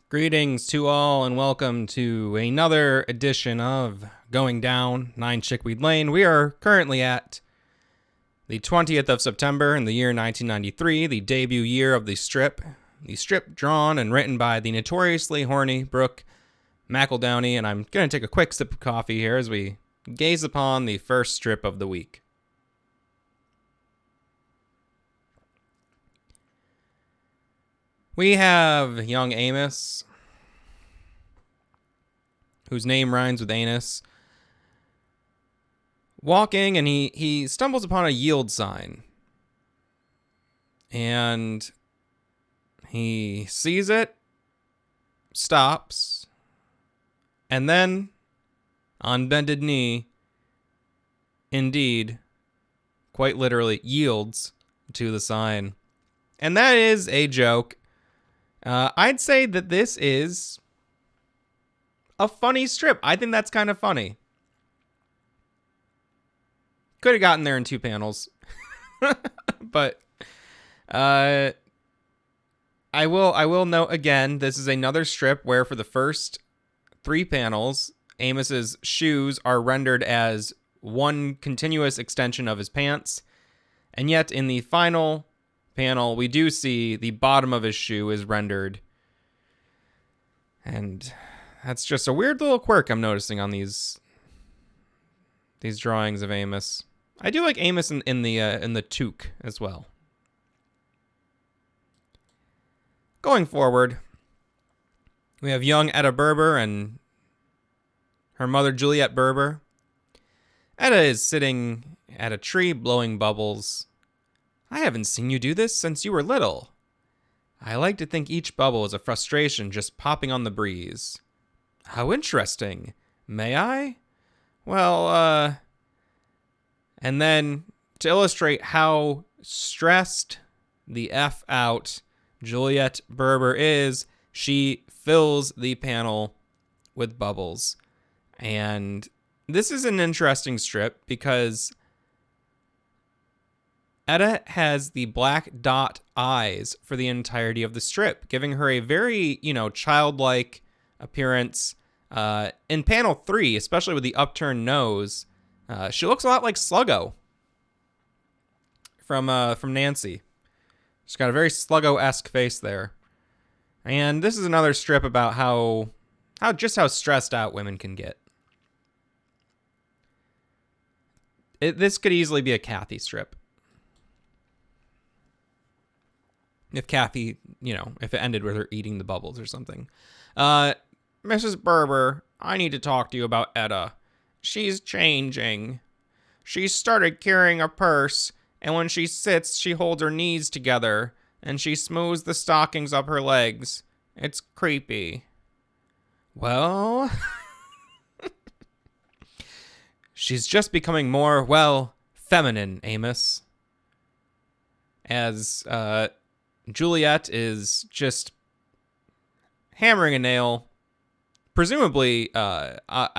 Greetings to all and welcome to another edition of Going Down 9 Chickweed Lane. We are currently at the 20th of September in the year 1993, the debut year of the strip. The strip drawn and written by the notoriously horny Brooke McEldowney, and I'm going to take a quick sip of coffee here as we gaze upon the first strip of the week. We have young Amos, whose name rhymes with anus, walking, and he stumbles upon a yield sign. And he sees it, stops, and then, on bended knee, indeed, quite literally, yields to the sign. And that is a joke. I'd say that this is a funny strip. I think that's kind of funny. Could have gotten there in 2 panels. But I will note again, this is another strip where for the first 3 panels, Amos's shoes are rendered as one continuous extension of his pants. And yet in the final panel, we do see the bottom of his shoe is rendered. And that's just a weird little quirk I'm noticing on these drawings of Amos. I do like Amos in the toque as well. Going forward, we have young Ada Berber and her mother Juliette Berber. Ada is sitting at a tree blowing bubbles. I haven't seen you do this since you were little. I like to think each bubble is a frustration just popping on the breeze. How interesting. May I? Well, and then to illustrate how stressed the F out Juliette Berber is, she fills the panel with bubbles. And this is an interesting strip because Ada has the black dot eyes for the entirety of the strip, giving her a very, childlike appearance. In panel 3, especially with the upturned nose, she looks a lot like Sluggo from Nancy. She's got a very Sluggo-esque face there. And this is another strip about how stressed out women can get. This could easily be a Kathy strip. If Kathy, if it ended with her eating the bubbles or something. Mrs. Berber, I need to talk to you about Etta. She's changing. She started carrying a purse, and when she sits, she holds her knees together, and she smooths the stockings up her legs. It's creepy. Well, she's just becoming more, feminine, Amos. As, Juliette is just hammering a nail. Presumably,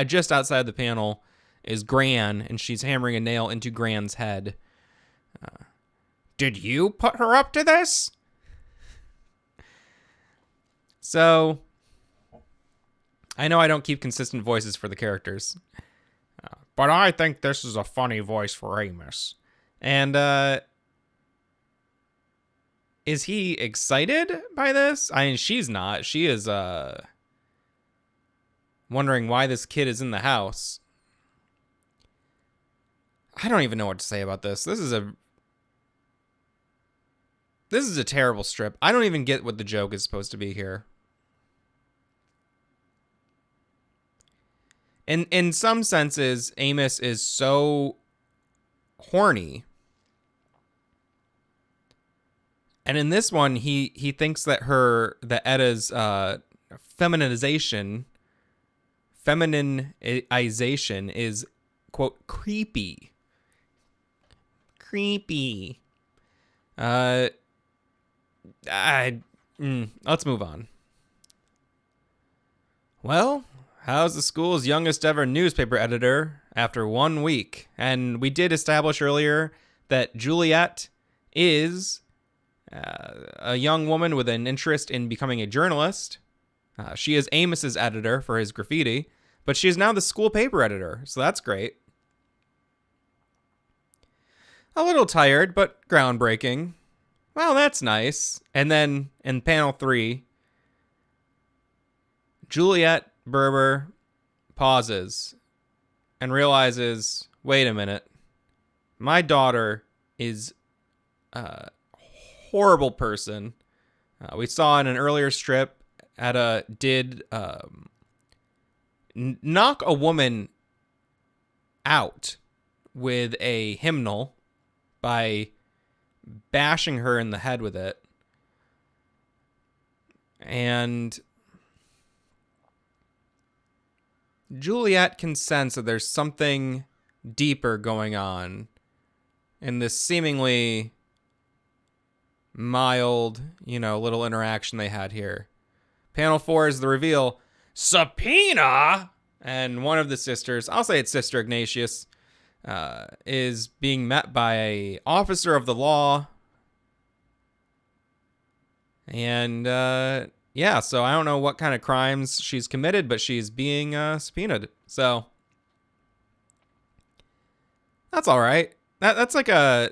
just outside the panel is Gran, and she's hammering a nail into Gran's head. Did you put her up to this? So, I know I don't keep consistent voices for the characters, but I think this is a funny voice for Amos. And, is he excited by this? I mean, she's not. She is, wondering why this kid is in the house. I don't even know what to say about this. This is a terrible strip. I don't even get what the joke is supposed to be here. In some senses, Amos is so horny. And in this one, he thinks that Eda's feminization is, quote, creepy. Creepy. Let's move on. Well, how's the school's youngest ever newspaper editor after 1 week? And we did establish earlier that Juliette is a young woman with an interest in becoming a journalist. She is Amos's editor for his graffiti, but she is now the school paper editor, so that's great. A little tired, but groundbreaking. Well, that's nice. And then in panel 3, Juliette Berber pauses and realizes, wait a minute, my daughter is a horrible person. We saw in an earlier strip, Ada did knock a woman out with a hymnal by bashing her in the head with it. And Juliette can sense that there's something deeper going on in this seemingly mild, little interaction they had here. Panel 4 is the reveal. Subpoena! And one of the sisters, I'll say it's Sister Ignatius, is being met by an officer of the law. And, so I don't know what kind of crimes she's committed, but she's being subpoenaed. So that's all right. That's like a,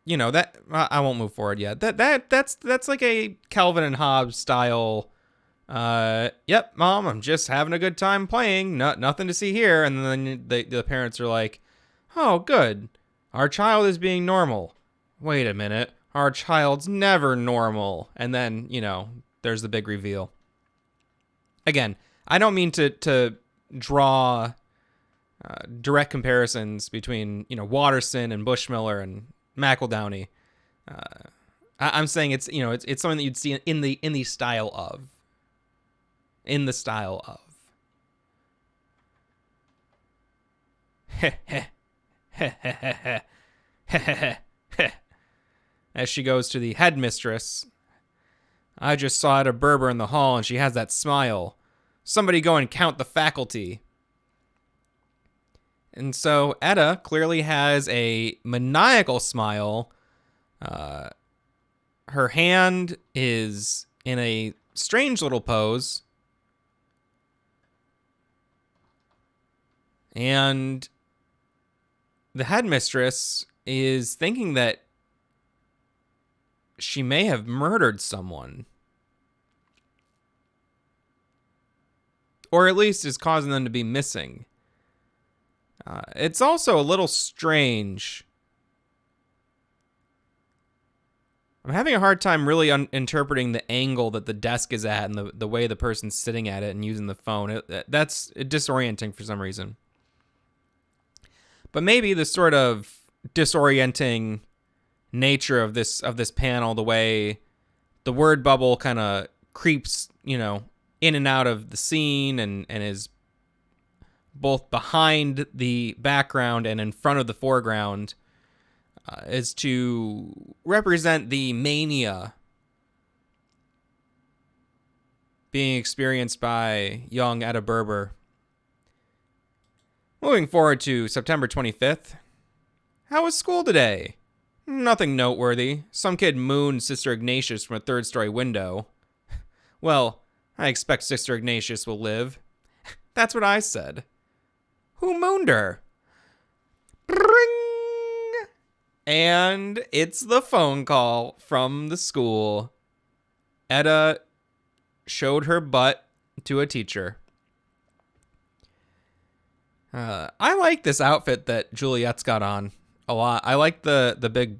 that I won't move forward yet. That's like a Calvin and Hobbes style. Yep, Mom, I'm just having a good time playing. Nothing to see here. And then the parents are like, oh, good. Our child is being normal. Wait a minute. Our child's never normal. And then, there's the big reveal. Again, I don't mean to draw direct comparisons between, Watterson and Bushmiller and McEldowney. I'm saying it's, it's something that you'd see in the style of. In the style of. As she goes to the headmistress. I just saw Ada Berber in the hall and she has that smile. Somebody go and count the faculty. And so Ada clearly has a maniacal smile. Her hand is in a strange little pose. And the headmistress is thinking that she may have murdered someone. Or at least is causing them to be missing. It's also a little strange. I'm having a hard time really interpreting the angle that the desk is at and the way the person's sitting at it and using the phone. That's disorienting for some reason. But maybe the sort of disorienting nature of this panel, the way the word bubble kind of creeps, in and out of the scene and is both behind the background and in front of the foreground, is to represent the mania being experienced by young Ada Berber. Moving forward to September 25th. How was school today? Nothing noteworthy. Some kid mooned Sister Ignatius from a third-story window. Well, I expect Sister Ignatius will live. That's what I said. Who mooned her? Ring! And it's the phone call from the school. Ada showed her butt to a teacher. I like this outfit that Juliette's got on a lot. I like the big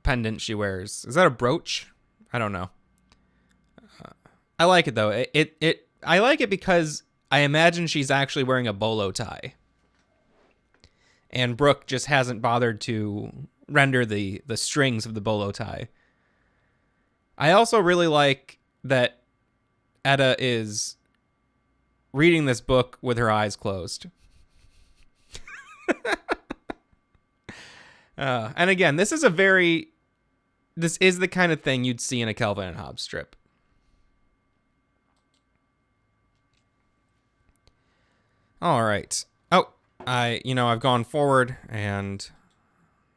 pendant she wears. Is that a brooch? I don't know. I like it though. I like it because I imagine she's actually wearing a bolo tie. And Brooke just hasn't bothered to render the strings of the bolo tie. I also really like that Ada is reading this book with her eyes closed. And again, this is the kind of thing you'd see in a Calvin and Hobbes strip. All right. Oh, I've gone forward and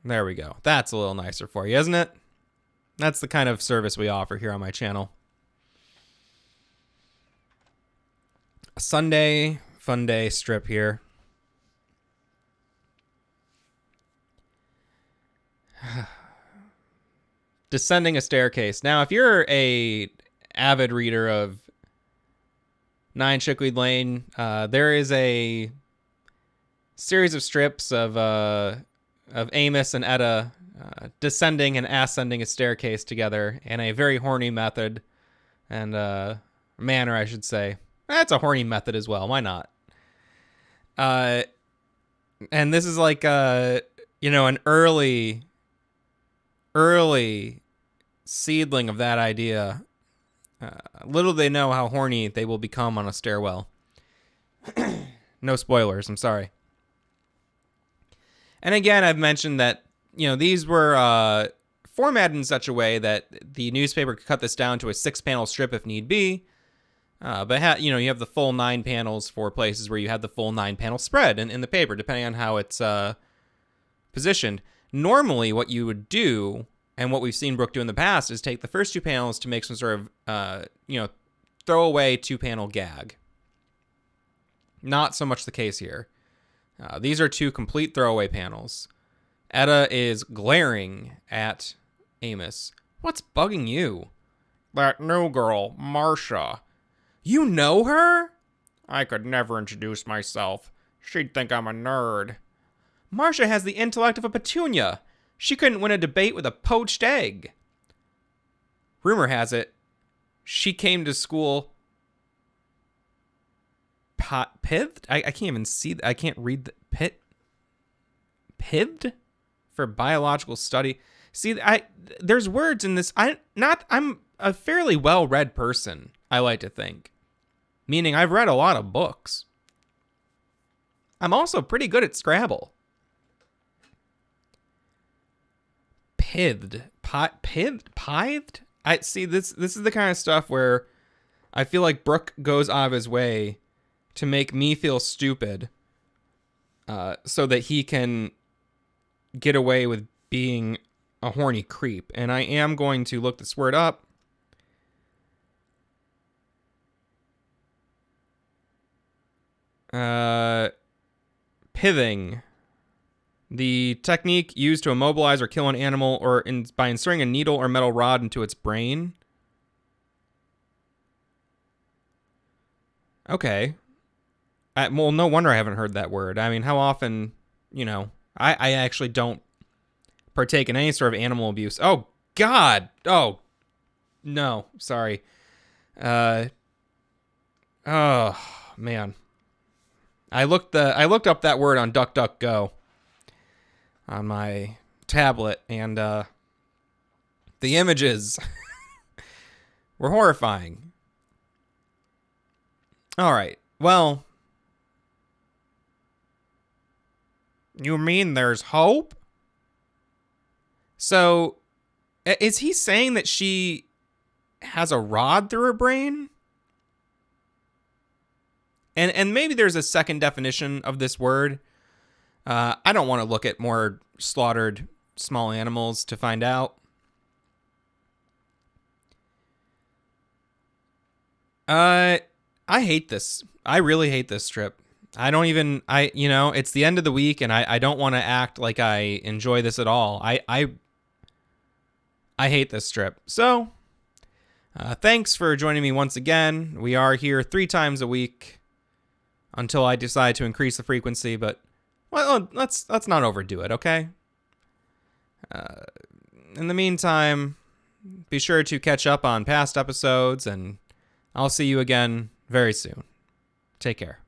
there we go. That's a little nicer for you, isn't it? That's the kind of service we offer here on my channel. Sunday fun day strip here. Descending a staircase. Now, if you're a avid reader of 9 Chickweed Lane, there is a series of strips of Amos and Etta descending and ascending a staircase together in a very horny method and manner, I should say. That's a horny method as well. Why not? And this is like an early seedling of that idea. Little they know how horny they will become on a stairwell. No spoilers, I'm sorry. And again, I've mentioned that, these were formatted in such a way that the newspaper could cut this down to a 6-panel strip if need be. But you have the full 9 panels for places where you have the full 9-panel spread in the paper, depending on how it's positioned. Normally, what you would do, and what we've seen Brooke do in the past, is take the first 2 panels to make some sort of, throwaway 2-panel gag. Not so much the case here. These are 2 complete throwaway panels. Etta is glaring at Amos. What's bugging you? That new girl, Marcia. You know her? I could never introduce myself. She'd think I'm a nerd. Marcia has the intellect of a petunia. She couldn't win a debate with a poached egg. Rumor has it, she came to school pived? I can't even see. I can't read the pived for biological study. See, there's words in this. I'm a fairly well-read person, I like to think. Meaning I've read a lot of books. I'm also pretty good at Scrabble. Pithed? I see this is the kind of stuff where I feel like Brooke goes out of his way to make me feel stupid, so that he can get away with being a horny creep. And I am going to look this word up. Pithing. The technique used to immobilize or kill an animal by inserting a needle or metal rod into its brain. Okay. Well, no wonder I haven't heard that word. I mean, how often, I actually don't partake in any sort of animal abuse. Oh, God. Oh, no. Sorry. Oh, man. I looked up that word on DuckDuckGo on my tablet, and the images were horrifying. All right. Well, you mean there's hope? So, is he saying that she has a rod through her brain? And maybe there's a second definition of this word. I don't want to look at more slaughtered small animals to find out. I hate this. I really hate this strip. It's the end of the week, and I don't want to act like I enjoy this at all. I hate this strip. So, thanks for joining me once again. We are here 3 times a week until I decide to increase the frequency, but well, let's not overdo it, okay? In the meantime, be sure to catch up on past episodes, and I'll see you again very soon. Take care.